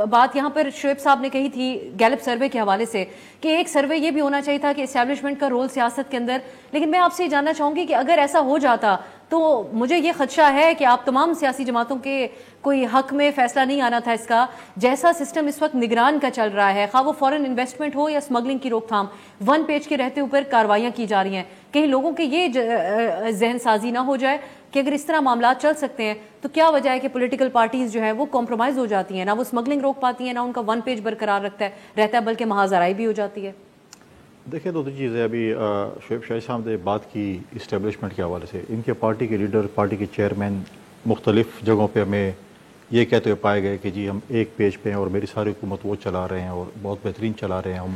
بات یہاں پر شعیب صاحب نے کہی تھی گیلپ سروے کے حوالے سے کہ ایک سروے یہ بھی ہونا چاہیے تھا کہ اسٹیبلشمنٹ کا رول سیاست کے اندر, لیکن میں آپ سے یہ جاننا چاہوں گی کہ اگر ایسا ہو جاتا تو مجھے یہ خدشہ ہے کہ آپ تمام سیاسی جماعتوں کے کوئی حق میں فیصلہ نہیں آنا تھا اس کا. جیسا سسٹم اس وقت نگران کا چل رہا ہے, خواہ وہ فورن انویسٹمنٹ ہو یا اسمگلنگ کی روک تھام, 1 پیج کے رہتے اوپر کاروائیاں کی جا رہی ہیں. کہیں لوگوں کے یہ ذہن سازی نہ ہو جائے کہ اگر اس طرح معاملات چل سکتے ہیں تو کیا وجہ ہے کہ پولیٹیکل پارٹیز جو ہے وہ کمپرومائز ہو جاتی ہیں, نہ وہ اسمگلنگ روک پاتی ہیں, نہ ان کا 1 پیج برقرار رہتا ہے بلکہ محاذ آرائی بھی ہو جاتی ہے. دیکھیں دو چیزیں ابھی شعیب شاہی صاحب نے بات کی اسٹیبلشمنٹ کے حوالے سے. ان کے پارٹی کے لیڈر, پارٹی کے چیئرمین مختلف جگہوں پہ ہمیں یہ کہتے ہوئے پائے گئے کہ جی ہم ایک پیج پہ ہیں اور میری ساری حکومت وہ چلا رہے ہیں اور بہت بہترین چلا رہے ہیں, ہم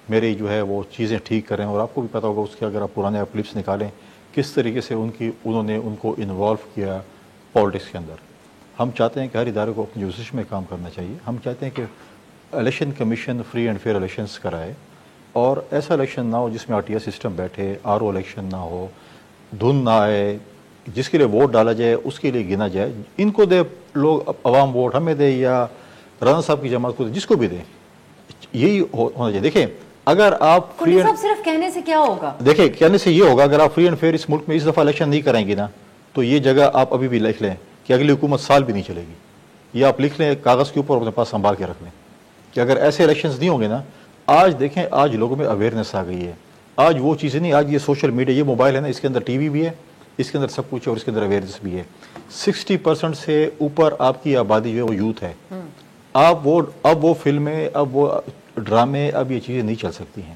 میری جو ہے وہ چیزیں ٹھیک کر رہے ہیں. اور آپ کو بھی پتہ ہوگا اس کے اگر آپ پرانے کلپس نکالیں کس طریقے سے انہوں نے ان کو انوالو کیا پالیٹکس کے اندر. ہم چاہتے ہیں کہ ہر ادارے کو اپنی جوزش میں کام کرنا چاہیے. ہم چاہتے ہیں کہ election commission free and fair elections کرائے اور ایسا الیکشن نہ ہو جس میں RTI سسٹم بیٹھے, RO الیکشن نہ ہو, دھن نہ آئے, جس کے لیے ووٹ ڈالا جائے اس کے لیے گنا جائے. ان کو دے لوگ عوام ووٹ ہمیں دے یا رانا صاحب کی جماعت کو دے, جس کو بھی دیں, یہی ہونا چاہیے. دیکھیں اگر آپ صرف کہنے سے کیا ہوگا, دیکھیں کہنے سے یہ ہوگا اگر آپ فری اینڈ فیئر اس ملک میں اس دفعہ الیکشن نہیں کریں گے نا تو یہ جگہ آپ ابھی بھی لکھ لیں کہ اگلی حکومت سال بھی نہیں چلے گی. یہ آپ لکھ لیں کاغذ کے اوپر اپنے پاس سنبھال کے رکھ لیں کہ اگر ایسے الیکشنز نہیں ہوں گے نا. آج دیکھیں آج لوگوں میں اویئرنیس آ گئی ہے. آج وہ چیزیں نہیں, آج یہ سوشل میڈیا, یہ موبائل ہے نا, اس کے اندر TV بھی ہے, اس کے اندر سب کچھ ہے اور اس کے اندر اویئرنیس بھی ہے. 60% سے اوپر آپ کی آبادی جو ہے وہ یوتھ ہے. اب وہ فلمیں, اب وہ ڈرامے, اب یہ چیزیں نہیں چل سکتی ہیں.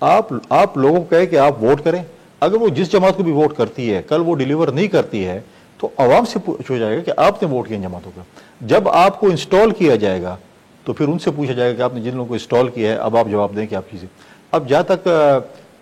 آپ لوگوں کو کہے کہ آپ ووٹ کریں, اگر وہ جس جماعت کو بھی ووٹ کرتی ہے کل وہ ڈیلیور نہیں کرتی ہے تو عوام سے پوچھا جائے گا کہ آپ نے ووٹ کیا ان جماعتوں کا. جب آپ کو انسٹال کیا جائے گا تو پھر ان سے پوچھا جائے گا کہ آپ نے جن لوگوں کو انسٹال کیا ہے اب آپ جواب دیں کہ آپ چیزیں. اب جہاں تک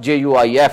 JUIF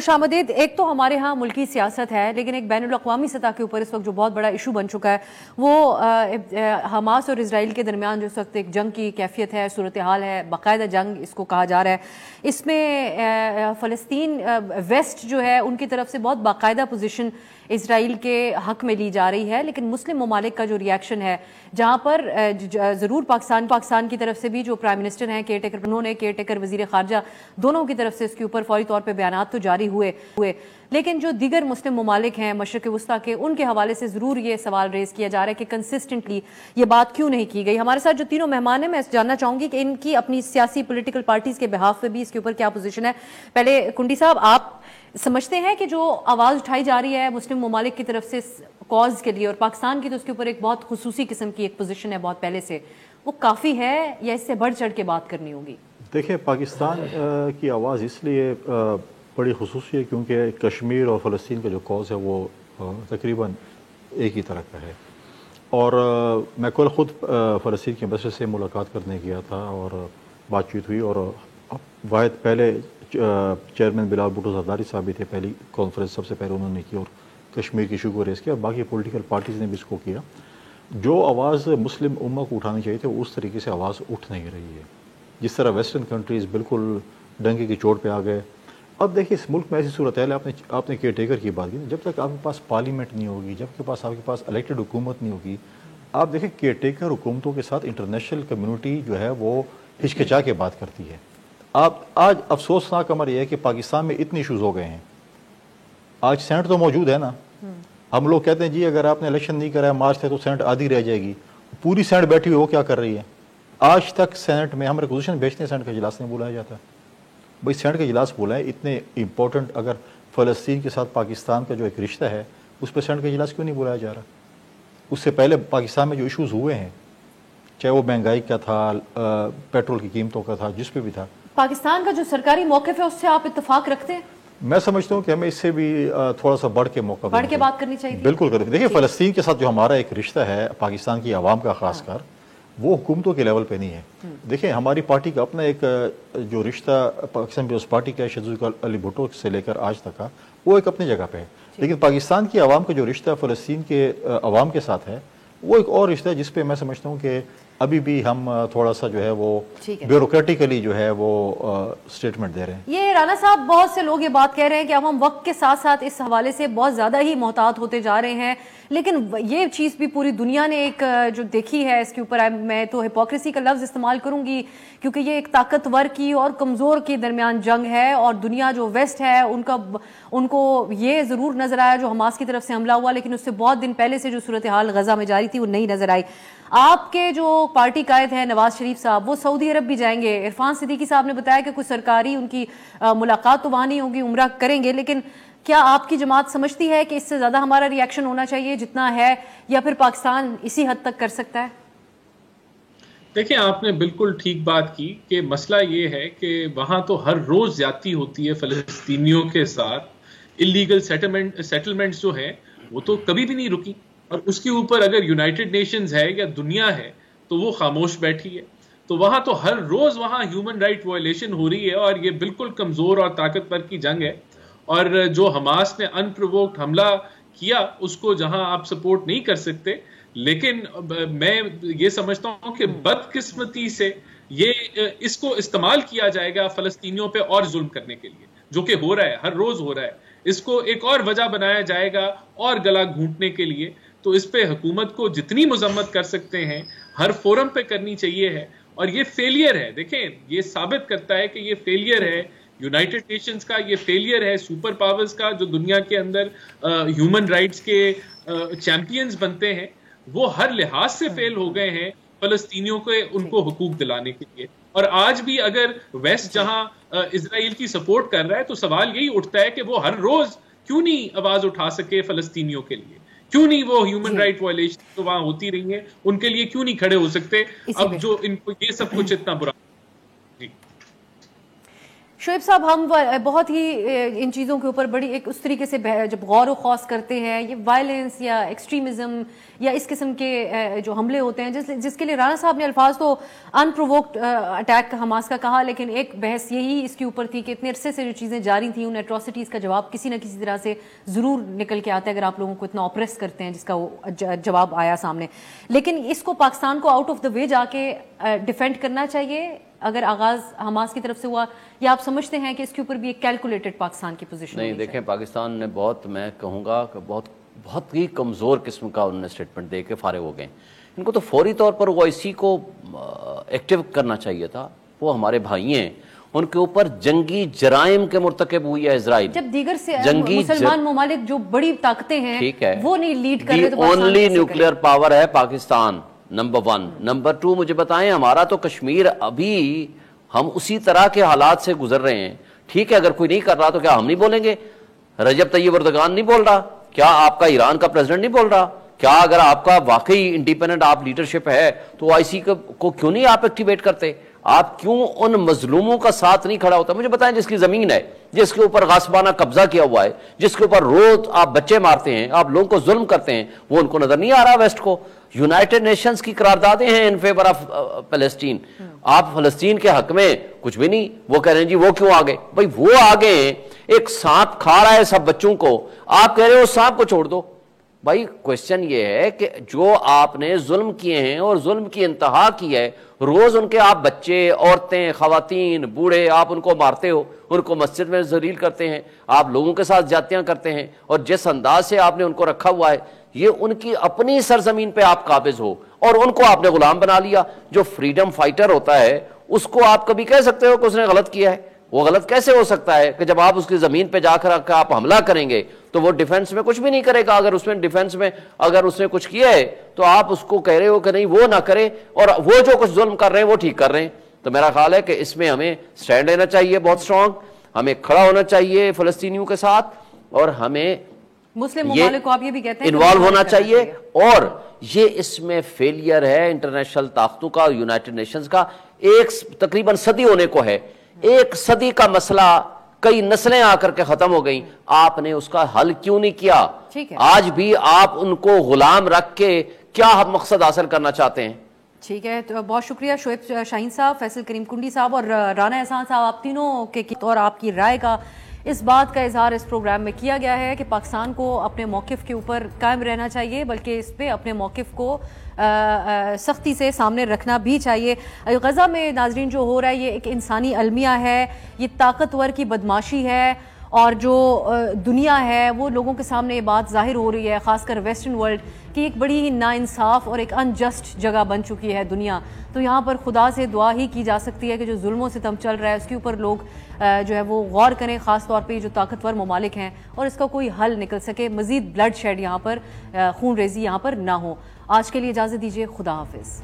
خوش آمدید. ایک تو ہمارے ہاں ملکی سیاست ہے, لیکن ایک بین الاقوامی سطح کے اوپر اس وقت جو بہت بڑا ایشو بن چکا ہے وہ حماس اور اسرائیل کے درمیان جو اس وقت ایک جنگ کی کیفیت ہے, صورتحال ہے, باقاعدہ جنگ اس کو کہا جا رہا ہے. اس میں فلسطین ویسٹ جو ہے ان کی طرف سے بہت باقاعدہ پوزیشن اسرائیل کے حق میں لی جا رہی ہے, لیکن مسلم ممالک کا جو ریاکشن ہے, جہاں پر ضرور پاکستان کی طرف سے بھی جو پرائم منسٹر ہیں کیئر ٹیکر, انہوں نے کیئر ٹیکر وزیر خارجہ دونوں کی طرف سے اس کے اوپر فوری طور پہ بیانات تو جاری ہوئے, لیکن جو دیگر مسلم ممالک ہیں مشرق وسطیٰ کے, ان کے حوالے سے ضرور یہ سوال ریز کیا جا رہا ہے کہ کنسسٹنٹلی یہ بات کیوں نہیں کی گئی. ہمارے ساتھ جو تینوں مہمان ہیں, میں جاننا چاہوں گی کہ ان کی اپنی سیاسی پولیٹیکل پارٹیز کے بہاف پہ بھی اس کے اوپر کیا پوزیشن ہے. پہلے کنڈی صاحب, آپ سمجھتے ہیں کہ جو آواز اٹھائی جا رہی ہے مسلم ممالک کی طرف سے کاز کے لیے, اور پاکستان کی تو اس کے اوپر ایک بہت خصوصی قسم کی ایک پوزیشن ہے بہت پہلے سے, وہ کافی ہے یا اس سے بڑھ چڑھ کے بات کرنی ہوگی؟ دیکھیں, پاکستان کی آواز اس لیے بڑی خصوصی ہے کیونکہ کشمیر اور فلسطین کا جو کاز ہے وہ تقریباً ایک ہی طرح کا ہے. اور میں کل خود فلسطین کے امبیسڈر سے ملاقات کرنے گیا تھا اور بات چیت ہوئی, اور واحد پہلے چیئرمین بلال بھٹو زرداری صاحب بھی تھے, پہلی کانفرنس سب سے پہلے انہوں نے کی اور کشمیر کی ایشو کو ریز کیا, اور باقی پولیٹیکل پارٹیز نے بھی اس کو کیا. جو آواز مسلم امہ کو اٹھانی چاہیے تھی اس طریقے سے آواز اٹھ نہیں رہی ہے, جس طرح ویسٹرن کنٹریز بالکل ڈنگے کی چوٹ پہ آ گئے. اب دیکھیے اس ملک میں ایسی صورتحال ہے, آپ نے کیئر ٹیکر کی بات کی, جب تک آپ کے پاس پارلیمنٹ نہیں ہوگی, جب آپ کے پاس الیکٹڈ حکومت نہیں ہوگی, آپ دیکھیں کیئر ٹیکر حکومتوں کے ساتھ انٹرنیشنل کمیونٹی جو ہے وہ ہچکچا کے بات کرتی ہے. آپ آج افسوسناک امر یہ ہے کہ پاکستان میں اتنے ایشوز ہو گئے ہیں. آج سینٹ تو موجود ہے نا, ہم لوگ کہتے ہیں جی اگر آپ نے الیکشن نہیں کرایا مارچ سے تو سینٹ آدھی رہ جائے گی. پوری سینٹ بیٹھی ہوئی وہ کیا کر رہی ہے؟ آج تک سینٹ میں ہم ریکوزیشن بھیجتے ہیں, سینٹ کا اجلاس نہیں بلایا جاتا. بھائی سینٹ کا اجلاس بلائیں, اتنے امپورٹنٹ اگر فلسطین کے ساتھ پاکستان کا جو ایک رشتہ ہے اس پہ سینٹ کا اجلاس کیوں نہیں بلایا جا رہا؟ اس سے پہلے پاکستان میں جو ایشوز ہوئے ہیں, چاہے وہ مہنگائی کا تھا, پیٹرول کی قیمتوں کا تھا, جس پہ بھی تھا, پاکستان کا جو سرکاری موقف ہے اس سے آپ اتفاق رکھتے ہیں؟ میں سمجھتا ہوں کہ ہمیں اس سے بھی تھوڑا سا بڑھ کے موقع بڑھ کے بات کرنی چاہیے. بالکل کریں. دیکھیے فلسطین کے ساتھ جو ہمارا ایک رشتہ ہے پاکستان کی عوام کا خاص کر, وہ حکومتوں کے لیول پہ نہیں ہے. دیکھیں ہماری پارٹی کا اپنا ایک جو رشتہ پاکستان پیپلز پارٹی کا شہید ذوالفقار علی بھٹو سے لے کر آج تک کا, وہ ایک اپنی جگہ پہ ہے. لیکن پاکستان کی عوام کا جو رشتہ فلسطین کے عوام کے ساتھ ہے وہ ایک اور رشتہ ہے, جس پہ میں سمجھتا ہوں کہ ابھی بھی ہم تھوڑا سا جو ہے وہ بیوروکریٹیکلی جو ہے وہ سٹیٹمنٹ دے رہے ہیں. یہ رانا صاحب, بہت سے لوگ یہ بات کہہ رہے ہیں کہ اب ہم وقت کے ساتھ ساتھ اس حوالے سے بہت زیادہ ہی محتاط ہوتے جا رہے ہیں, لیکن یہ چیز بھی پوری دنیا نے ایک جو دیکھی ہے اس کے اوپر, میں تو ہپوکریسی کا لفظ استعمال کروں گی کیونکہ یہ ایک طاقتور کی اور کمزور کے درمیان جنگ ہے, اور دنیا جو ویسٹ ہے ان کو یہ ضرور نظر آیا جو حماس کی طرف سے حملہ ہوا, لیکن اس سے بہت دن پہلے سے جو صورتحال غزہ میں جاری تھی وہ نہیں نظر آئی. آپ کے جو پارٹی قائد ہیں نواز شریف صاحب, وہ سعودی عرب بھی جائیں گے. عرفان صدیقی صاحب نے بتایا کہ کوئی سرکاری ان کی ملاقات تو وہاں نہیں ہوگی, عمرہ کریں گے, لیکن کیا آپ کی جماعت سمجھتی ہے کہ اس سے زیادہ ہمارا ری ایکشن ہونا چاہیے جتنا ہے, یا پھر پاکستان اسی حد تک کر سکتا ہے؟ دیکھیں آپ نے بالکل ٹھیک بات کی کہ مسئلہ یہ ہے کہ وہاں تو ہر روز زیادتی ہوتی ہے فلسطینیوں کے ساتھ. اللیگل سیٹلمنٹس جو ہیں وہ تو کبھی بھی نہیں رکی, اور اس کے اوپر اگر یونائٹڈ نیشنز ہے یا دنیا ہے تو وہ خاموش بیٹھی ہے. تو وہاں تو ہر روز وہاں ہیومن رائٹ وائلیشن ہو رہی ہے, اور یہ بالکل کمزور اور طاقتور کی جنگ ہے. اور جو حماس نے ان پرووکڈ حملہ کیا اس کو جہاں آپ سپورٹ نہیں کر سکتے, لیکن میں یہ سمجھتا ہوں کہ بدقسمتی سے یہ اس کو استعمال کیا جائے گا فلسطینیوں پہ اور ظلم کرنے کے لیے, جو کہ ہو رہا ہے, ہر روز ہو رہا ہے. اس کو ایک اور وجہ بنایا جائے گا اور گلا گھونٹنے کے لیے. تو اس پہ حکومت کو جتنی مذمت کر سکتے ہیں ہر فورم پہ کرنی چاہیے ہے, اور یہ فیلئر ہے. دیکھیں یہ ثابت کرتا ہے کہ یہ فیلئر ہے یونائٹڈ نیشنز کا, یہ فیلئر ہے سپر پاورز کا, جو دنیا کے اندر ہیومن رائٹس کے چیمپئنز بنتے ہیں, وہ ہر لحاظ سے فیل ہو گئے ہیں فلسطینیوں کے ان کو حقوق دلانے کے لیے. اور آج بھی اگر ویسٹ جہاں اسرائیل کی سپورٹ کر رہا ہے تو سوال یہی اٹھتا ہے کہ وہ ہر روز کیوں نہیں آواز اٹھا سکے فلسطینیوں کے لیے, کیوں نہیں وہ ہیومن رائٹ وائلیشن تو وہاں ہوتی رہی ہیں ان کے لیے کیوں نہیں کھڑے ہو سکتے اب جو ان کو یہ سب کچھ اتنا برا. شعیب صاحب ہم بہت ہی ان چیزوں کے اوپر بڑی ایک اس طریقے سے جب غور و خوض کرتے ہیں، یہ وائلنس یا ایکسٹریمزم یا اس قسم کے جو حملے ہوتے ہیں جس کے لیے رانا صاحب نے الفاظ تو ان پرووکڈ اٹیک حماس کا کہا، لیکن ایک بحث یہی اس کے اوپر تھی کہ اتنے عرصے سے جو چیزیں جاری تھیں ان ایٹراسٹیز کا جواب کسی نہ کسی طرح سے ضرور نکل کے آتا ہے اگر آپ لوگوں کو اتنا آپریس کرتے ہیں، جس کا وہ جواب آیا سامنے. لیکن اس کو پاکستان کو آؤٹ آف دا وے جا کے ڈیفینڈ کرنا چاہیے اگر آغاز حماس کی طرف سے ہوا، یا آپ سمجھتے ہیں کہ اس کے اوپر بھی ایک کیلکولیٹڈ پاکستان کی پوزیشن؟ نہیں، دیکھیں پاکستان نے بہت، میں کہوں گا کہ بہت ہی کمزور قسم کا انہوں نے اسٹیٹمنٹ دے کے فارغ ہو گئے. ان کو تو فوری طور پر OIC کو ایکٹیو کرنا چاہیے تھا. وہ ہمارے بھائی ہیں، ان کے اوپر جنگی جرائم کے مرتکب ہوئی ہے اسرائیل. جب دیگر سے مسلمان ممالک جو بڑی طاقتیں ہیں وہ نہیں لیڈ کر رہے تو اونلی نیوکلیئر پاور ہے پاکستان، نمبر 1. نمبر 2 مجھے بتائیں، ہمارا تو کشمیر ابھی ہم اسی طرح کے حالات سے گزر رہے ہیں. ٹھیک ہے، اگر کوئی نہیں کر رہا تو کیا ہم نہیں بولیں گے؟ رجب طیب اردگان نہیں بول رہا؟ کیا آپ کا ایران کا پریزیڈنٹ نہیں بول رہا؟ کیا اگر آپ کا واقعی انڈیپینڈنٹ آپ لیڈرشپ ہے تو OIC کو کیوں نہیں آپ ایکٹیویٹ کرتے؟ آپ کیوں ان مظلوموں کا ساتھ نہیں کھڑا ہوتا؟ مجھے بتائیں، جس کی زمین ہے، جس کے اوپر غاصبانہ قبضہ کیا ہوا ہے، جس کے اوپر روز آپ بچے مارتے ہیں، آپ لوگوں کو ظلم کرتے ہیں، وہ ان کو نظر نہیں آ رہا ویسٹ کو؟ یونائٹڈ نیشنز کی قراردادیں ہیں ان فیور آف فلسطین، آپ فلسطین کے حق میں کچھ بھی نہیں. وہ کہہ رہے ہیں جی وہ کیوں آگے؟ بھائی وہ آگے ہیں، ایک سانپ کھا رہا ہے سب بچوں کو، آپ کہہ رہے ہو سانپ کو چھوڑ دو. بھائی کوشچن یہ ہے کہ جو آپ نے ظلم کیے ہیں اور ظلم کی انتہا کی ہے، روز ان کے آپ بچے، عورتیں، خواتین، بوڑھے، آپ ان کو مارتے ہو، ان کو مسجد میں ذلیل کرتے ہیں، آپ لوگوں کے ساتھ زیادتیاں کرتے ہیں، اور جس انداز سے آپ نے ان کو رکھا ہوا ہے، یہ ان کی اپنی سرزمین پہ آپ قابض ہو اور ان کو آپ نے غلام بنا لیا. جو فریڈم فائٹر ہوتا ہے اس کو آپ کبھی کہہ سکتے ہو کہ اس نے غلط کیا ہے؟ وہ غلط کیسے ہو سکتا ہے کہ جب آپ اس کی زمین پہ جا کر آپ حملہ کریں گے تو وہ ڈیفنس میں کچھ بھی نہیں کرے گا؟ اگر اس میں ڈیفنس میں اگر اس نے کچھ کیا ہے تو آپ اس کو کہہ رہے ہو کہ نہیں وہ نہ کرے، اور وہ جو کچھ ظلم کر رہے ہیں وہ ٹھیک کر رہے ہیں. تو میرا خیال ہے کہ اس میں ہمیں سٹینڈ لینا چاہیے بہت اسٹرانگ، ہمیں کھڑا ہونا چاہیے فلسطینیوں کے ساتھ، اور ہمیں مسلم ممالک کو آپ یہ بھی کہتے ہیں انوالو ہونا چاہیے. اور یہ اس میں فیلئر ہے انٹرنیشنل طاقتوں کا، یونائٹڈ نیشنز کا. ایک تقریباً صدی ہونے کو ہے، ایک صدی کا مسئلہ کئی نسلیں آ کر کے ختم ہو گئیں، آپ نے اس کا حل کیوں نہیں کیا؟ آج بھی آپ ان کو غلام رکھ کے کیا مقصد حاصل کرنا چاہتے ہیں؟ ٹھیک ہے، تو بہت شکریہ شعیب شاہین صاحب، فیصل کریم کنڈی صاحب اور رانا احسان صاحب، آپ تینوں کے اور آپ کی رائے کا اس بات کا اظہار اس پروگرام میں کیا گیا ہے کہ پاکستان کو اپنے موقف کے اوپر قائم رہنا چاہیے، بلکہ اس پہ اپنے موقف کو سختی سے سامنے رکھنا بھی چاہیے. غزہ میں ناظرین جو ہو رہا ہے یہ ایک انسانی المیہ ہے، یہ طاقتور کی بدماشی ہے، اور جو دنیا ہے وہ لوگوں کے سامنے یہ بات ظاہر ہو رہی ہے، خاص کر ویسٹرن ورلڈ، کہ ایک بڑی ہی ناانصاف اور ایک انجسٹ جگہ بن چکی ہے دنیا. تو یہاں پر خدا سے دعا ہی کی جا سکتی ہے کہ جو ظلم و ستم چل رہا ہے اس کے اوپر لوگ جو ہے وہ غور کریں، خاص طور پہ جو طاقتور ممالک ہیں، اور اس کا کوئی حل نکل سکے، مزید بلڈ شیڈ یہاں پر، خون ریزی یہاں پر نہ ہو. آج کے لیے اجازت دیجیے، خدا حافظ.